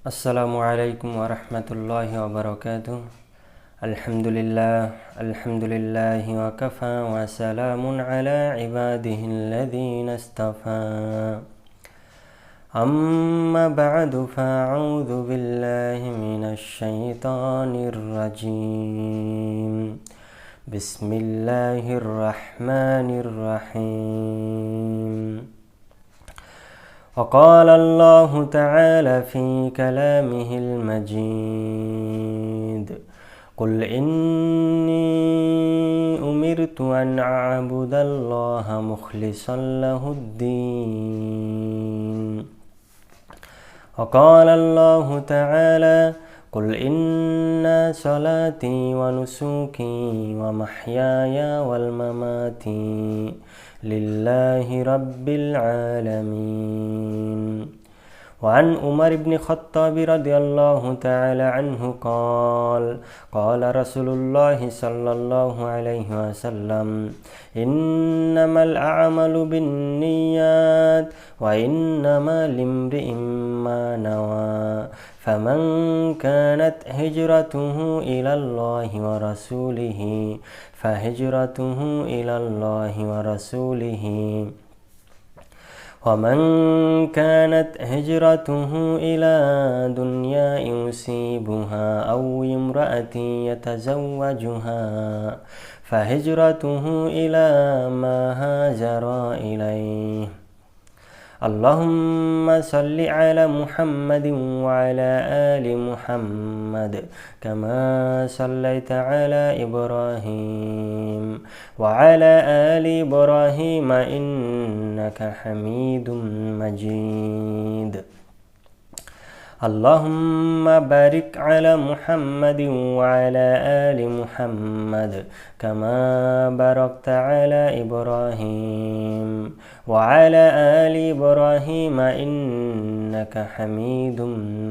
আসসালামু আলাইকুম ওয়া রাহমাতুল্লাহি ওয়া বারাকাতুহু। আলহামদুলিল্লাহি ওয়া কাফা ওয়া সালামুন আলা ইবাদিহিল্লাযীনা ইসতাফা। আম্মা বা'দু ফাআউযু বিল্লাহি মিনাশ শাইতানির রাজীম। বিসমিল্লাহির রাহমানির রাহিম। وقال الله تعالى في كلامه المجيد: قل إني أمرت أن أعبد الله مخلصا له الدين. وقال الله تعالى: قل إن صلاتي ونسكي ومحياي ومماتي لله رب العالمين. وعن عمر بن الخطاب رضي الله تعالى عنه قال: قال رسول الله صلى الله عليه وسلم: إنما الأعمال بالنيات وإنما لامرئ ما نوى. فمن كانت هجرته إلى الله ورسوله فهجرته إلى الله ورسوله. ومن كانت هجرته إلى دنيا يصيبها أو امرأة يتزوجها فهجرته إلى ما هاجر إليه. اللهم صل على محمد وعلى آل محمد كما صليت على إبراهيم وعلى آل إبراهيم إنك حميد مجيد. اللهم بارك على محمد وعلى آل محمد كما باركت على إبراهيم وعلى آل إبراهيم إنك حميد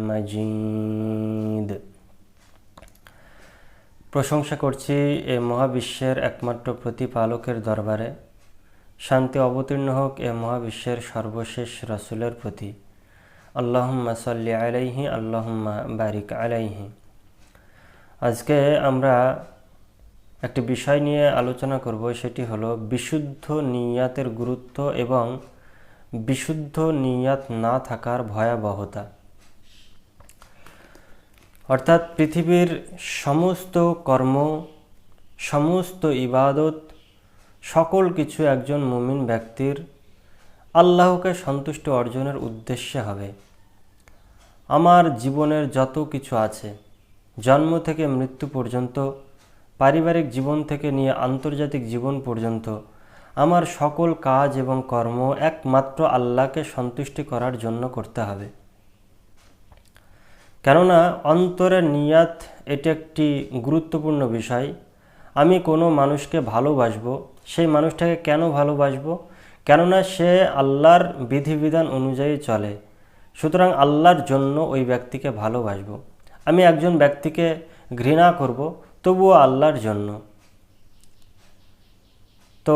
مجيد. প্রশংসা করছি এ মহাবিশ্বের একমাত্র প্রতিপালকের দরবারে। শান্তি অবতীর্ণ হোক এ মহাবিশ্বের সর্বশেষ রাসূলের প্রতি। আল্লাহুম্মা সাল্লি আলাইহি আল্লাহুম্মা বারিক আলাইহি। আজকে আমরা একটি বিষয় নিয়ে আলোচনা করব, সেটি হলো বিশুদ্ধ নিয়াতের গুরুত্ব এবং বিশুদ্ধ নিয়াত না থাকার ভয়াবহতা। অর্থাৎ পৃথিবীর সমস্ত কর্ম, সমস্ত ইবাদত, সকল কিছু একজন মুমিন ব্যক্তির আল্লাহকে সন্তুষ্ট অর্জনের উদ্দেশ্যে হবে। আমার জীবনের যত কিছু আছে, জন্ম থেকে মৃত্যু পর্যন্ত, পারিবারিক জীবন থেকে নিয়ে আন্তর্জাতিক জীবন পর্যন্ত, আমার সকল কাজ এবং কর্ম একমাত্র আল্লাহকে সন্তুষ্টি করার জন্য করতে হবে। কেননা অন্তরের নিয়াত এটি একটি গুরুত্বপূর্ণ বিষয়। আমি কোনো মানুষকে ভালোবাসবো, সেই মানুষটাকে কেন ভালোবাসবো? কেননা সে আল্লাহর বিধিবিধান অনুযায়ী চলে, সুতরাং আল্লাহর জন্য ওই ব্যক্তিকে ভালোবাসবো। আমি একজন ব্যক্তিকে ঘৃণা করব, তবুও আল্লাহর জন্য। তো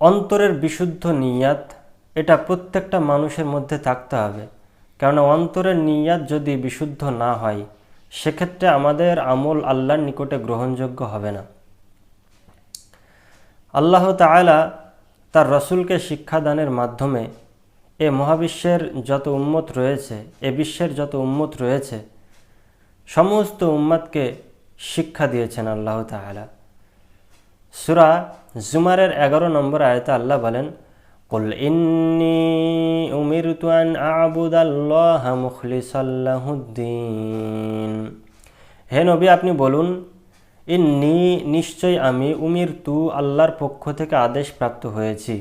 অন্তরের বিশুদ্ধ নিয়াত এটা প্রত্যেকটা মানুষের মধ্যে থাকতে হবে। কেননা অন্তরের নিয়াত যদি বিশুদ্ধ না হয়, সেক্ষেত্রে আমাদের আমল আল্লাহর নিকটে গ্রহণযোগ্য হবে না। আল্লাহ তাআলা তার রসুলকে শিক্ষাদানের মাধ্যমে এ মহাবিশ্বের যত উম্মত রয়েছে, এ বিশ্বের যত উম্মত রয়েছে, সমস্ত উম্মতকে শিক্ষা দিয়েছেন আল্লাহ তাআলা। সূরা জুমারের 11 নম্বর আয়াতে আল্লাহ বলেন: কুল ইন্নী উমিরতু আন আ'বুদাল্লাহা মুখলিসাল লাহুদ্দীন। হে নবী, আপনি বলুন, ইন্নী নিশ্চয় আমি, উমিরতু আল্লাহর পক্ষ থেকে আদেশ প্রাপ্ত হয়েছি।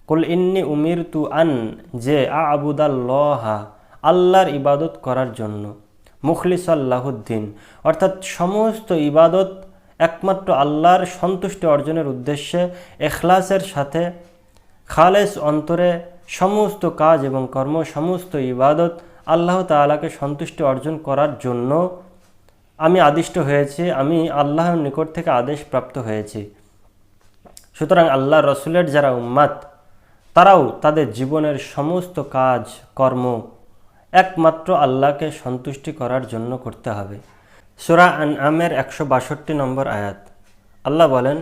কুল ইন্নী উমিরতু আন যে আ'বুদাল্লাহা আল্লাহর ইবাদত করার জন্য, মুখলিসাল লাহুদ্দীন অর্থাৎ সমস্ত ইবাদত একমাত্র আল্লাহর সন্তুষ্টি অর্জনের উদ্দেশ্যে ইখলাসের সাথে খালেস অন্তরে সমস্ত কাজ এবং কর্ম, সমস্ত ইবাদত আল্লাহ তাআলাকে সন্তুষ্টি অর্জন করার জন্য আমি আদিষ্ট হয়েছি, আমি আল্লাহর নিকট থেকে আদেশ প্রাপ্ত হয়েছি। সুতরাং আল্লাহ রসুলের যারা উম্মাত, তারাও তাদের জীবনের সমস্ত কাজ কর্ম একমাত্র আল্লাহকে সন্তুষ্টি করার জন্য করতে হবে। সূরা আনআমের 162 নম্বর আয়াত, আল্লাহ বলেন,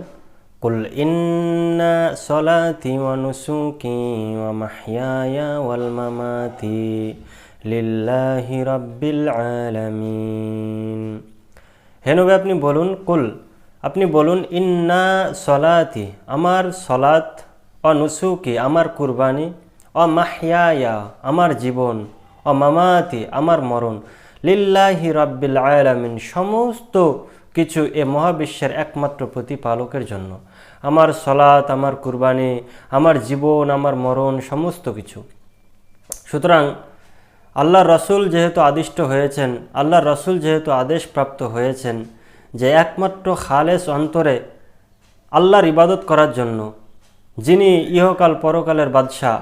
কুল ইন্না সলাতি ওয়া নুসুকি ওয়া মাহইয়ায়া ওয়াল মামাতি লিল্লাহি রাব্বিল আলামিন। হে নবী আপনি বলুন, কুল আপনি বলুন, ইন্না সলাতি আমার সলাত, ও নুসুকি আমার কুরবানি, ও মাহইয়ায়া আমার জীবন, ও মামাতি আমার মরণ, লিল্লাহি রাব্বিল আলামিন সমস্ত কিছু এ মহাবিশ্বের একমাত্র প্রতিপালকের জন্য। আমার সলাত, আমার কুরবানি, আমার জীবন, আমার মরণ সমস্ত কিছু। সুতরাং আল্লাহ রসুল যেহেতু আদিষ্ট হয়েছেন, আল্লাহ রসুল যেহেতু আদেশপ্রাপ্ত হয়েছেন যে একমাত্র খালেস অন্তরে আল্লাহর ইবাদত করার জন্য, যিনি ইহকাল পরকালের বাদশাহ,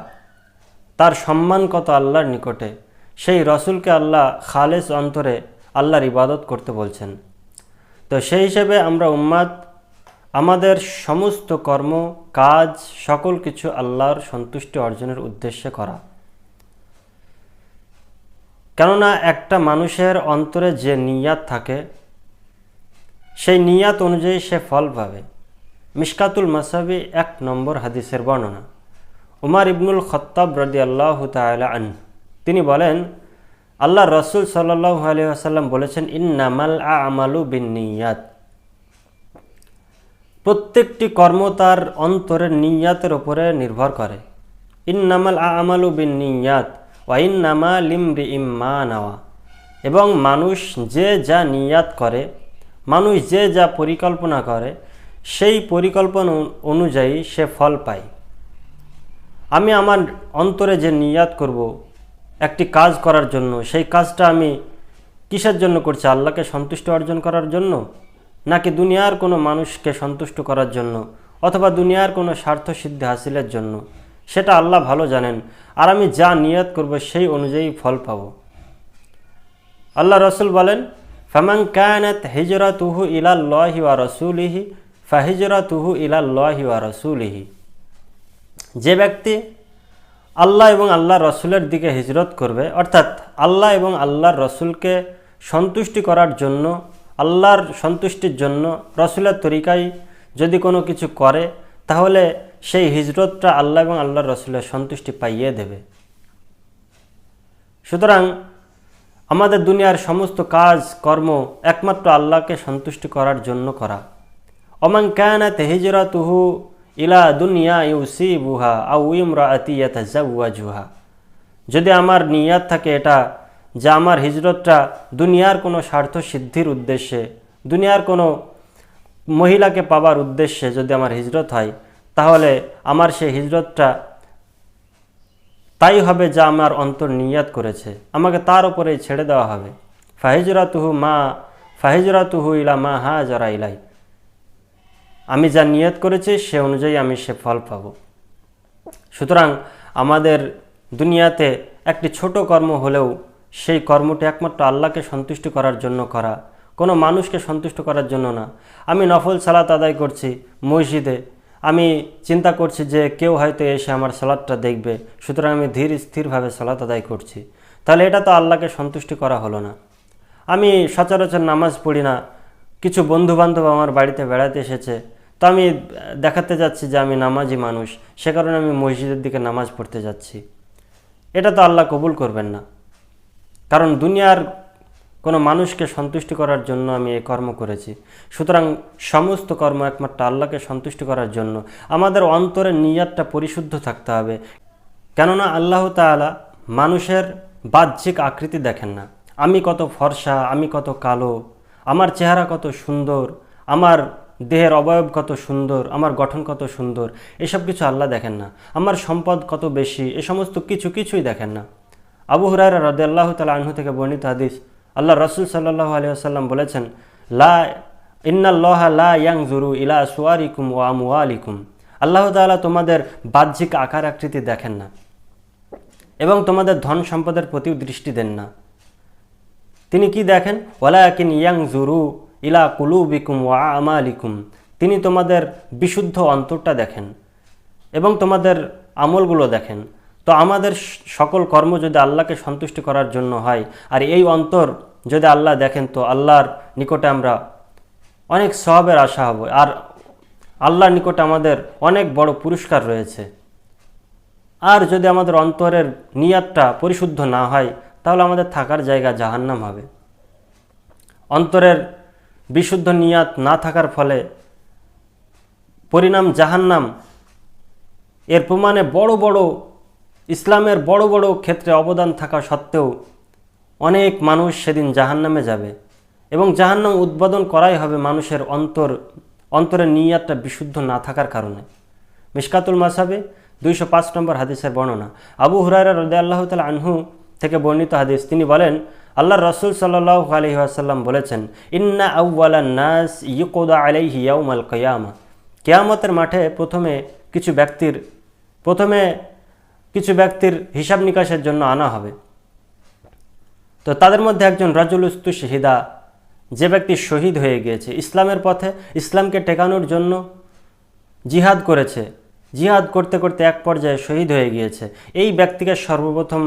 তার সম্মান কত আল্লাহর নিকটে, সেই রসুলকে আল্লাহ খালেস অন্তরে আল্লাহর ইবাদত করতে বলছেন। তো সেই হিসেবে আমরা উম্মাত আমাদের সমস্ত কর্ম কাজ সকল কিছু আল্লাহর সন্তুষ্টি অর্জনের উদ্দেশ্যে করা। কেননা একটা মানুষের অন্তরে যে নিয়াত থাকে সেই নিয়াত অনুযায়ী সে ফল পাবে। মিশকাতুল মাসাবি 1 নম্বর হাদিসের বর্ণনা। উমর ইবনুল খাত্তাব রাদিয়াল্লাহু তাআলা আনহু তিনি বলেন, আল্লাহ রসুল সাল্লাল্লাহু আলাইহি ওয়াসাল্লাম বলেছেন, ইন্নামাল আমালু বিন্নিয়াত, প্রত্যেকটি কর্ম তার অন্তরের নিয়াতের উপরে নির্ভর করে। ইন্নামাল আমালু বিন্নিয়াত ওয়া ইন্নামা লিমরিইম মা নাওয়া, এবং মানুষ যে যা নিয়াত করে, মানুষ যে যা পরিকল্পনা করে, সেই পরিকল্পনা অনুযায়ী সে ফল পায়। আমি আমার অন্তরে যে নিয়াত করব একটি কাজ করার জন্য, সেই কাজটা আমি কিসের জন্য করছি? আল্লাহকে সন্তুষ্ট অর্জন করার জন্য, নাকি দুনিয়ার কোনো মানুষকে সন্তুষ্ট করার জন্য, অথবা দুনিয়ার কোনো স্বার্থ সিদ্ধি হাসিলের জন্য, সেটা আল্লাহ ভালো জানেন। আর আমি যা নিয়াত করব সেই অনুযায়ী ফল পাব। আল্লাহ রসুল বলেন, ফামান কানাত হিজরাতুহু ইলাল্লাহি ওয়া রাসূলিহি ফাহিজরাতুহু ইলাল্লাহি ওয়া রাসূলিহি, যে ব্যক্তি আল্লাহ এবং আল্লাহর রসুলের দিকে হিজরত করবে, অর্থাৎ আল্লাহ এবং আল্লাহর রসুলকে সন্তুষ্টি করার জন্য, আল্লাহর সন্তুষ্টির জন্য রসুলের তরিকায় যদি কোনো কিছু করে, তাহলে সেই হিজরতটা আল্লাহ এবং আল্লাহর রসুলের সন্তুষ্টি পাইয়ে দেবে। সুতরাং আমাদের দুনিয়ার সমস্ত কাজ কর্ম একমাত্র আল্লাহকে সন্তুষ্টি করার জন্য করা। ওমান কানাত হিজরাতুহু ইলা দুনিয়া ইউসিবুহা আও ইমরাআতি ইয়াতাজাওয়াজুহা, যদি আমার নিয়াত থাকে এটা যে আমার হিজরতটা দুনিয়ার কোনো স্বার্থ সিদ্ধির উদ্দেশ্যে, দুনিয়ার কোনো মহিলাকে পাবার উদ্দেশ্যে যদি আমার হিজরত হয়, তাহলে আমার সেই হিজরতটা তাই হবে যা আমার অন্তর নিয়াত করেছে, আমাকে তার উপরেই ছেড়ে দেওয়া হবে। ফাহিজরাতুহু ইলা মা হাজারা ইলাই, আমি যা নিয়ত করেছি সে অনুযায়ী আমি সে ফল পাব। সুতরাং আমাদের দুনিয়াতে একটি ছোট কর্ম হলেও সেই কর্মটি একমাত্র আল্লাহকে সন্তুষ্ট করার জন্য করা, কোনো মানুষকে সন্তুষ্ট করার জন্য না। আমি নফল সালাত আদায় করছি মসজিদে, আমি চিন্তা করছি যে কেউ হয়তো এসে আমার সালাতটা দেখবে, সুতরাং আমি ধীর স্থিরভাবে সালাত আদায় করছি, তাহলে এটা তো আল্লাহকে সন্তুষ্টি করা হলো না। আমি সচরাচর নামাজ পড়ি না, কিছু বন্ধুবান্ধব আমার বাড়িতে বেড়াতে এসেছে, তো আমি দেখাতে যাচ্ছি যে আমি নামাজি মানুষ, সে কারণে আমি মসজিদের দিকে নামাজ পড়তে যাচ্ছি, এটা তো আল্লাহ কবুল করবেন না। কারণ দুনিয়ার কোনো মানুষকে সন্তুষ্ট করার জন্য আমি এই কর্ম করেছি। সুতরাং সমস্ত কর্ম একমাত্র আল্লাহকে সন্তুষ্ট করার জন্য আমাদের অন্তরের নিয়াতটা পরিশুদ্ধ থাকতে হবে। কেননা আল্লাহ তাআলা মানুষের বাহ্যিক আকৃতি দেখেন না, আমি কত ফর্সা, আমি কত কালো, আমার চেহারা কত সুন্দর, আমার দেহের অবয়ব কত সুন্দর, আমার গঠন কত সুন্দর, এসব কিছু আল্লাহ দেখেন না। আমার সম্পদ কত বেশি, এ সমস্ত কিছুই দেখেন না। আবু হুরায়রা রাদিয়াল্লাহু তাআলা আনহু থেকে বর্ণিত হাদিস, আল্লাহ রাসূল সাল্লাল্লাহু আলাইহি ওয়াসাল্লাম বলেছেন, ইন্নাল্লাহা লা ইয়ানজুরু ইলা সুওয়ারিকুম ওয়া আমওয়ালিকুম, আল্লাহ তাআলা তোমাদের বাহ্যিক আকার আকৃতি দেখেন না এবং তোমাদের ধন সম্পদের প্রতিও দৃষ্টি দেন না। তিনি কি দেখেন? ওয়ালাকিন ইয়ানজুরু ইলা কুলুবিকুম ওয়া আমালিকুম, তিনি তোমাদের বিশুদ্ধ অন্তরটা দেখেন এবং তোমাদের আমলগুলো দেখেন। তো আমাদের সকল কর্ম যদি আল্লাহকে সন্তুষ্টি করার জন্য হয়, আর এই অন্তর যদি আল্লাহ দেখেন, তো আল্লাহর নিকটে আমরা অনেক সওয়াবের আশা হব, আর আল্লাহর নিকটে আমাদের অনেক বড় পুরস্কার রয়েছে। আর যদি আমাদের অন্তরের নিয়াতটা পরিশুদ্ধ না হয়, তাহলে আমাদের থাকার জায়গা জাহান্নাম হবে। অন্তরের বিশুদ্ধ নিয়াত না থাকার ফলে পরিণাম জাহান্নাম। এর প্রমাণে বড় বড় ইসলামের বড় বড় ক্ষেত্রে অবদান থাকা সত্ত্বেও অনেক মানুষ সেদিন জাহান্নামে যাবে, এবং জাহান্নাম উদ্বোধন করাই হবে মানুষের অন্তরের নিয়াতটা বিশুদ্ধ না থাকার কারণে। মিশকাতুল মাসাবে 205 নম্বর হাদিসের বর্ণনা। আবু হুরায়রা রাদিয়াল্লাহু তাআলা আনহু থেকে বর্ণিত হাদিস, তিনি বলেন, আল্লাহর রাসূল সাল্লাল্লাহু আলাইহি ওয়াসাল্লাম বলেছেন, ইন্না আউওয়ালান নাস ইউকদা আলাইহি ইয়াউমাল কিয়ামা। কিয়ামতের মাঠে প্রথমে কিছু ব্যক্তির হিসাব নিকাশের জন্য আনা হবে। তো তাদের মধ্যে একজন রাজুলুস্তু শহীদা, যে ব্যক্তি শহীদ হয়ে গিয়েছে, ইসলামের পথে ইসলামকে টেকানোর জন্য জিহাদ করেছে, জিহাদ করতে করতে এক পর্যায়ে শহীদ হয়ে গিয়েছে। এই ব্যক্তিকে সর্বপ্রথম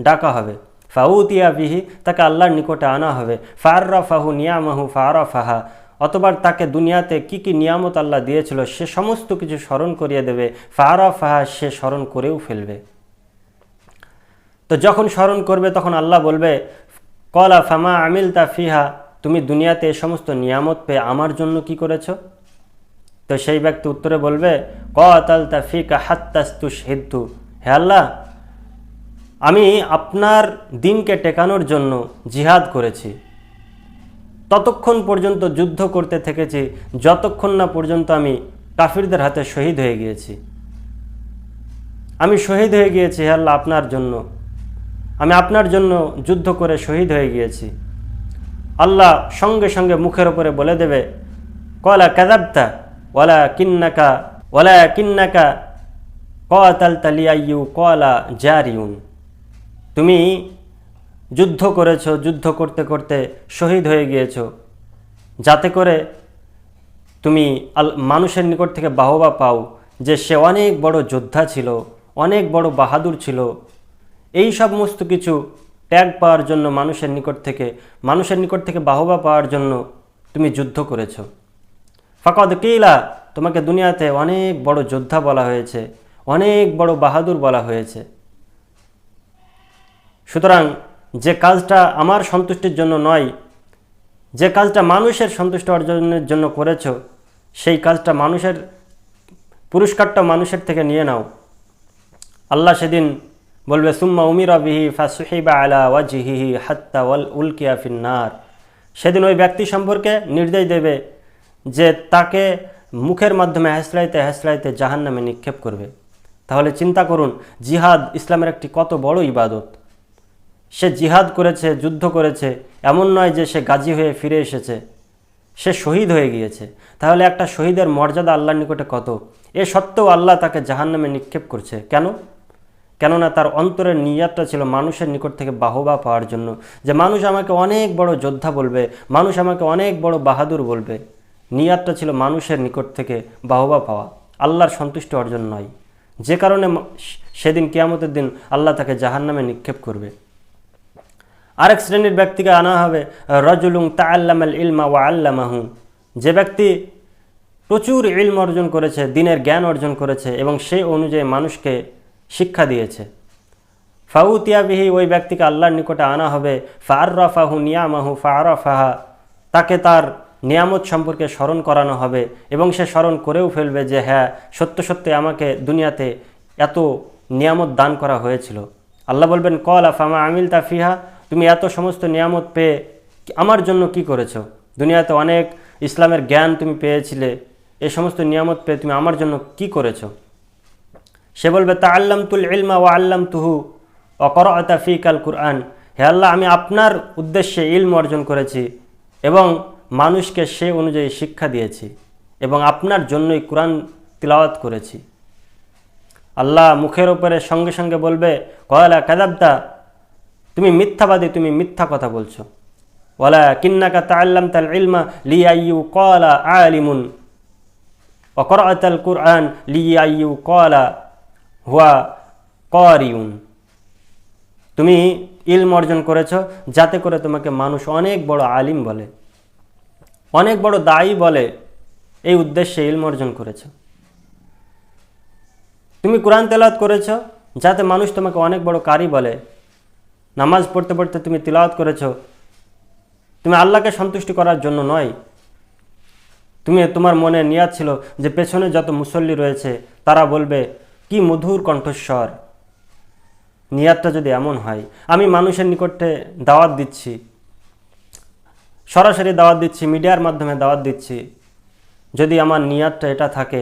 ডাকা হবে, ফাউতিয়া বিহি, তাকে আল্লাহর নিকটে আনা হবে। ফাররাফাহু নিয়ামাহু ফারাফাহা, অতবার তাকে দুনিয়াতে কি কি নিয়ামত আল্লাহ দিয়েছিল সে সমস্ত কিছু স্মরণ করিয়ে দেবে। ফারাফাহা, সে স্মরণ করেও ফেলবে। তো যখন স্মরণ করবে তখন আল্লাহ বলবে, কলা ফামা আমিলতা ফিহা, তুমি দুনিয়াতে এই সমস্ত নিয়ামত পেয়ে আমার জন্য কি করেছো? তো সেই ব্যক্তি উত্তরে বলবে, কাতালতা ফিকা হাত্তাস্তুশহিদতু, হে আল্লাহ, আমি আপনার দিনকে টেকানোর জন্য জিহাদ করেছি, ততক্ষণ পর্যন্ত যুদ্ধ করতে থেকেছি যতক্ষণ না পর্যন্ত আমি কাফিরদের হাতে শহীদ হয়ে গিয়েছি। আমি শহীদ হয়ে গিয়েছি হে আল্লাহ আপনার জন্য, আমি আপনার জন্য যুদ্ধ করে শহীদ হয়ে গিয়েছি। আল্লাহ সঙ্গে সঙ্গে মুখের ওপরে বলে দেবে, কলা কাযাবতা ওয়ালা কিন্নাকা কাতালতা লিয়াইয়ু কলা জারিউন, তুমি যুদ্ধ করেছো, যুদ্ধ করতে করতে শহীদ হয়ে গিয়েছো, যাতে করে তুমি মানুষের নিকট থেকে বাহবা পাও যে সে অনেক বড় যোদ্ধা ছিল, অনেক বড় বাহাদুর ছিল। এই সমস্ত কিছু ট্যাগ পাওয়ার জন্য মানুষের নিকট থেকে বাহবা পাওয়ার জন্য তুমি যুদ্ধ করেছো। ফাকাদ কিলা, তোমাকে দুনিয়াতে অনেক বড় যোদ্ধা বলা হয়েছে, অনেক বড় বাহাদুর বলা হয়েছে। সুতরাং যে কাজটা আমার সন্তুষ্টির জন্য নয়, যে কাজটা মানুষের সন্তুষ্ট অর্জনের জন্য করেছো, সেই কাজটা পুরস্কারটা মানুষের থেকে নিয়ে নাও। আল্লাহ সেদিন বলবে, সুম্মা উমিরা বিহি ফাসুহিবা আলা ওয়াজহিহি হাত্তা উলকিয়া ফিন্নার। সেদিন ওই ব্যক্তি সম্পর্কে নির্দেশ দেবে যে তাকে মুখের মাধ্যমে হেসড়াইতে হেসড়াইতে জাহান্নামে নিক্ষেপ করবে। তাহলে চিন্তা করুন, জিহাদ ইসলামের একটি কত বড় ইবাদত। সে জিহাদ করেছে, যুদ্ধ করেছে, এমন নয় যে সে গাজী হয়ে ফিরে এসেছে, সে শহীদ হয়ে গিয়েছে। তাহলে একটা শহীদের মর্যাদা আল্লাহর নিকটে কত! এ সত্ত্বেও আল্লাহ তাকে জাহান্নামে নিক্ষেপ করছে। কেননা তার অন্তরের নিয়াতটা ছিল মানুষের নিকট থেকে বাহবা পাওয়ার জন্য, যে মানুষ আমাকে অনেক বড় যোদ্ধা বলবে, মানুষ আমাকে অনেক বড় বাহাদুর বলবে। নিয়াতটা ছিল মানুষের নিকট থেকে বাহবা পাওয়া, আল্লাহর সন্তুষ্টি অর্জন নয়। যে কারণে সেদিন কিয়ামতের দিন আল্লাহ তাকে জাহান্নামে নিক্ষেপ করবে। আরেক শ্রেণীর ব্যক্তিকে আনা হবে, রাজুলুন তাআল্লামাল ইলমা ওয়া আল্লামাহু, যে ব্যক্তি প্রচুর ইলম অর্জন করেছে, দ্বীনের জ্ঞান অর্জন করেছে এবং সেই অনুযায়ী মানুষকে শিক্ষা দিয়েছে। ফাউতিয়া বিহি, ওই ব্যক্তিকে আল্লাহর নিকটে আনা হবে। ফাররাফাহু নিয়ামাহু ফারাফাহা, তাকে তার নিয়ামত সম্পর্কে স্মরণ করানো হবে এবং সে স্মরণ করেও ফেলবে যে হ্যাঁ, সত্য সত্যি আমাকে দুনিয়াতে এত নিয়ামত দান করা হয়েছিল। আল্লাহ বলবেন, কলা ফামা আমিলতা ফিহা, তুমি এত সমস্ত নিয়ামত পেয়ে আমার জন্য কি করেছো? দুনিয়াতে অনেক ইসলামের জ্ঞান তুমি পেয়েছিলে, এই সমস্ত নিয়ামত পেয়ে তুমি আমার জন্য কি করেছো? সে বলবে, তাআল্লামতুল ইলমা ওয়া আল্লামতুহু ওয়া ক্বরা'তা ফীকাল কুরআন, হে আল্লাহ, আমি আপনার উদ্দেশ্যে ইলম অর্জন করেছি এবং মানুষকে সে অনুযায়ী শিক্ষা দিয়েছি এবং আপনার জন্যই কুরআন তিলাওয়াত করেছি। আল্লাহ মুখের উপরে সঙ্গে সঙ্গে বলবে, ক্বালা কাযাবতা, তুমি মিথ্যাবাদী, তুমি মিথ্যা কথা বলছো। ওয়ালা কিন্নাকা তাআল্লামতাল ইলমা লিয়াইয়ু ক্বালা আলিমুন ওয়া ক্বরা'তাল কুরআন লিয়াইয়ু ক্বালা হুয়া কারিউন। তুমি ইলম অর্জন করেছ যাতে করে তোমাকে মানুষ অনেক বড় আলিম বলে, অনেক বড় দায়ী বলে, এই উদ্দেশ্যে ইলম অর্জন করেছ। তুমি কোরআন তেলাওয়াত করেছ যাতে মানুষ তোমাকে অনেক বড় কারি বলে। নামাজ পড়তে পড়তে তুমি তিলাওয়াত করেছ, তুমি আল্লাহকে সন্তুষ্টি করার জন্য নয়। তোমার মনে নিয়াত ছিল যে পেছনে যত মুসল্লি রয়েছে তারা বলবে কি মধুর কণ্ঠস্বর। নিয়াতটা যদি এমন হয়, আমি মানুষের নিকটে দাওয়াত দিচ্ছি, সরাসরি দাওয়াত দিচ্ছি, মিডিয়ার মাধ্যমে দাওয়াত দিচ্ছি, যদি আমার নিয়াতটা এটা থাকে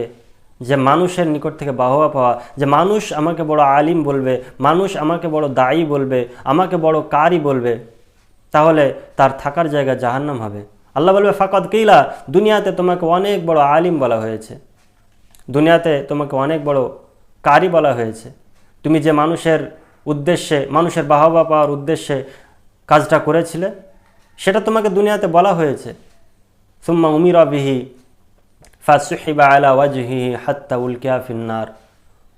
যে মানুষের নিকট থেকে বাহবা পাওয়া, যে মানুষ আমাকে বড় আলিম বলবে, মানুষ আমাকে বড় দায়ী বলবে, আমাকে বড় কারি বলবে, তাহলে তার থাকার জায়গা জাহান্নাম হবে। আল্লাহ বলবে ফাকাদ কিলা, দুনিয়াতে তোমাকে অনেক বড় আলিম বলা হয়েছে, দুনিয়াতে তোমাকে অনেক বড় কারি বলা হয়েছে। তুমি যে মানুষের উদ্দেশ্যে, মানুষের বাহবা পাওয়ার উদ্দেশ্যে কাজটা করেছিলে, সেটা তোমাকে দুনিয়াতে বলা হয়েছে। সুম্মা উমিরা বিহি ফাসুহিবা আলা ওয়াজহিহি হাত্তা উলকিয়া ফিন্নার।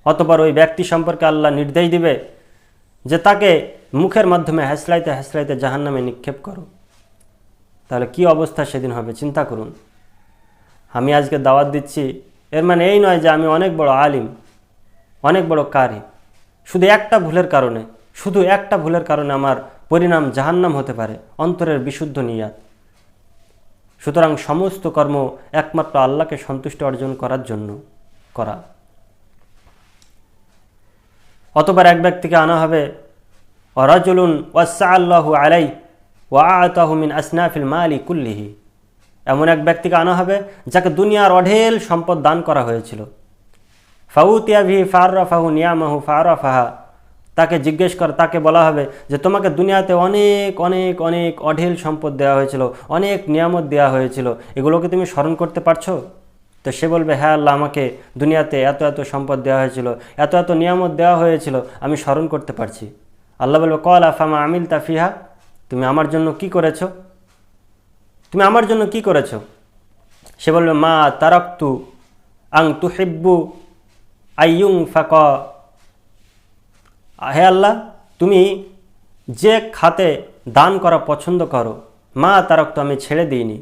অতঃপর ওই ব্যক্তি সম্পর্কে আল্লাহ নির্দেশ দিবে যে তাকে মুখের মাধ্যমে হেসলাইতে হেসলাইতে জাহান্নামে নিক্ষেপ করো। তাহলে কি অবস্থা সেদিন হবে চিন্তা করুন। আমি আজকে দাওয়াত দিচ্ছি, এর মানে এই নয় যে আমি অনেক বড় আলিম, অনেক বড় কারি। শুধু একটা ভুলের কারণে আমার পরিণাম জাহান্নাম হতে পারে, অন্তরের বিশুদ্ধ নিয়াত। সুতরাং সমস্ত কর্ম একমাত্র আল্লাহকে সন্তুষ্টি অর্জন করার জন্য করা। অতঃপর এক ব্যক্তিকে আনা হবে, ওয়ারাজুলুন ওয়াসআল্লাহু আলাইহি ওয়া আতাহু মিন আসনাফিল মালি কুল্লিহি। এমন এক ব্যক্তিকে আনা হবে যাকে দুনিয়ার অঢেল সম্পদ দান করা হয়েছিল। ফাউতিয়া বিহি ফাররাফাহু নিয়ামাহু ফারাফাহা। তাকে বলা হবে যে তোমাকে দুনিয়াতে অনেক অনেক অনেক অঢেল সম্পদ দেওয়া হয়েছিল, অনেক নিয়ামত দেওয়া হয়েছিল, এগুলোকে তুমি স্মরণ করতে পারছো? তো সে বলবে হ্যাঁ আল্লাহ, আমাকে দুনিয়াতে এত এত সম্পদ দেওয়া হয়েছিল, এত এত নিয়ামত দেওয়া হয়েছিল, আমি স্মরণ করতে পারছি। আল্লাহ বলবে ক্বালা ফামা আমিলতা ফিহা, তুমি আমার জন্য কি করেছো? তুমি আমার জন্য কি করেছো? সে বলবে মা তারাকতু আং তুহিব্বু আইয়ুং ফাকা। হে আল্লাহ, তুমি যে খাতে দান করা পছন্দ করো, মা তারাকতু আমি ছেড়ে দিইনি,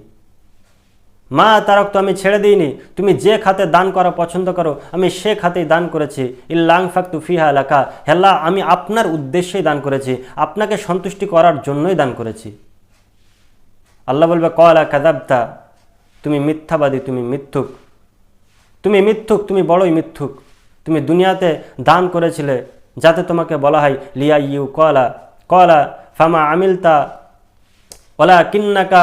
মা তারাকতু আমি ছেড়ে দিইনি। তুমি যে খাতে দান করা পছন্দ করো আমি সে খাতেই দান করেছি। ইল্লাং ফাকতু ফিহা লাকা, হে আল্লাহ আমি আপনার উদ্দেশ্যেই দান করেছি, আপনাকে সন্তুষ্টি করার জন্যই দান করেছি। আল্লাহ বলবে ক্বালা কাযাবতা, তুমি মিথ্যাবাদী, তুমি মিথ্যুক, তুমি মিথ্যুক, তুমি বড়ই মিথ্যুক। তুমি দুনিয়াতে দান করেছিলে যাতে তোমাকে বলা হয় লিয়াইয়ু ক্বালা ফামা আমিলতা ওয়ালাকিন্নাকা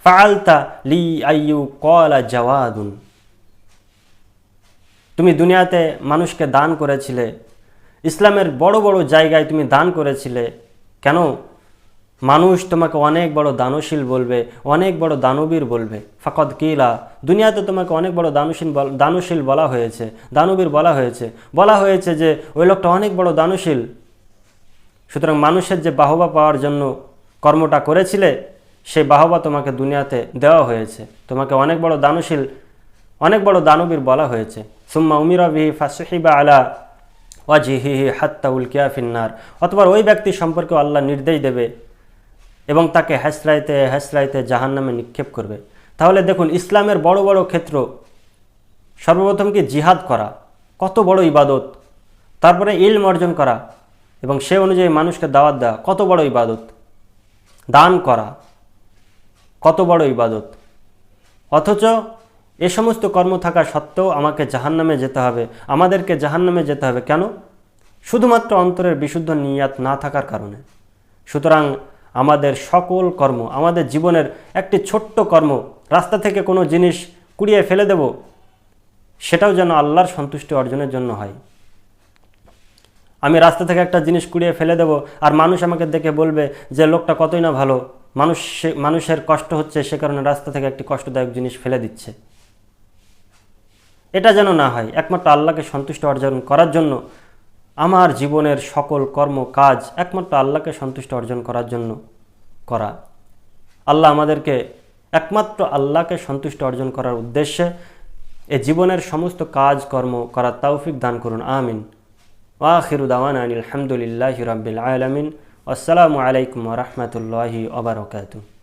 ফাআলতা লিআইয়ু ক্বালা জাওয়াদুন। তুমি দুনিয়াতে মানুষকে দান করেছিলে, ইসলামের বড় বড় জায়গায় তুমি দান করেছিলে। কেন? মানুষ তোমাকে অনেক বড় দানশীল বলবে, অনেক বড় দানবীর বলবে। ফাকাদ কিলা, দুনিয়াতে তোমাকে অনেক বড় দানশীল বলা হয়েছে, দানবীর বলা হয়েছে যে ওই লোকটা অনেক বড় দানশীল। সুতরাং মানুষের যে বাহবা পাওয়ার জন্য কর্মটা করেছিলে, সেই বাহবা তোমাকে দুনিয়াতে দেওয়া হয়েছে, তোমাকে অনেক বড় দানশীল, অনেক বড় দানবীর বলা হয়েছে। সুম্মা উমিরা বিহি ফাসুহিবা আলা ওয়াজহিহি হাত্তা উলকিয়া ফিন্নার। অতঃপর ওই ব্যক্তি সম্পর্কে আল্লাহ নির্দেশ দেবে এবং তাকে হেসরাইতে হেসরাইতে জাহান্নামে নিক্ষেপ করবে। তাহলে দেখুন, ইসলামের বড় বড় ক্ষেত্র, সর্বপ্রথম কি জিহাদ করা, কত বড় ইবাদত। তারপরে ইলম অর্জন করা এবং সে অনুযায়ী মানুষকে দাওয়াত দেওয়া, কত বড় ইবাদত। দান করা, কত বড় ইবাদত। অথচ এ সমস্ত কর্ম থাকা সত্ত্বেও আমাদেরকে জাহান্নামে যেতে হবে। কেন? শুধুমাত্র অন্তরের বিশুদ্ধ নিয়াত না থাকার কারণে। সুতরাং আমাদের সকল কর্ম, আমাদের জীবনের একটি ছোট্ট কর্ম, রাস্তা থেকে কোনো জিনিস কুড়িয়ে ফেলে দেব, সেটাও যেন আল্লাহর সন্তুষ্টি অর্জনের জন্য হয়। আমি রাস্তা থেকে একটা জিনিস কুড়িয়ে ফেলে দেব আর মানুষ আমাকে দেখে বলবে যে লোকটা কতই না ভালো, মানুষের কষ্ট হচ্ছে সে কারণে রাস্তা থেকে একটি কষ্টদায়ক জিনিস ফেলে দিচ্ছে। এটা যেন না হয়। একমাত্র আল্লাহকে সন্তুষ্ট অর্জন করার জন্য আমার জীবনের সকল কর্ম কাজ একমাত্র আল্লাহকে সন্তুষ্ট অর্জন করার জন্য করা। আল্লাহ আমাদেরকে একমাত্র আল্লাহকে সন্তুষ্ট অর্জন করার উদ্দেশ্যে এ জীবনের সমস্ত কাজ কর্ম করার তৌফিক দান করুন। আমিন। ওয়া আখিরু দাওয়ানা আনিল হামদুলিল্লাহি রাব্বিল আলামিন। আসসালামু আলাইকুম ওয়া রাহমাতুল্লাহি ওয়া বারাকাতুহু।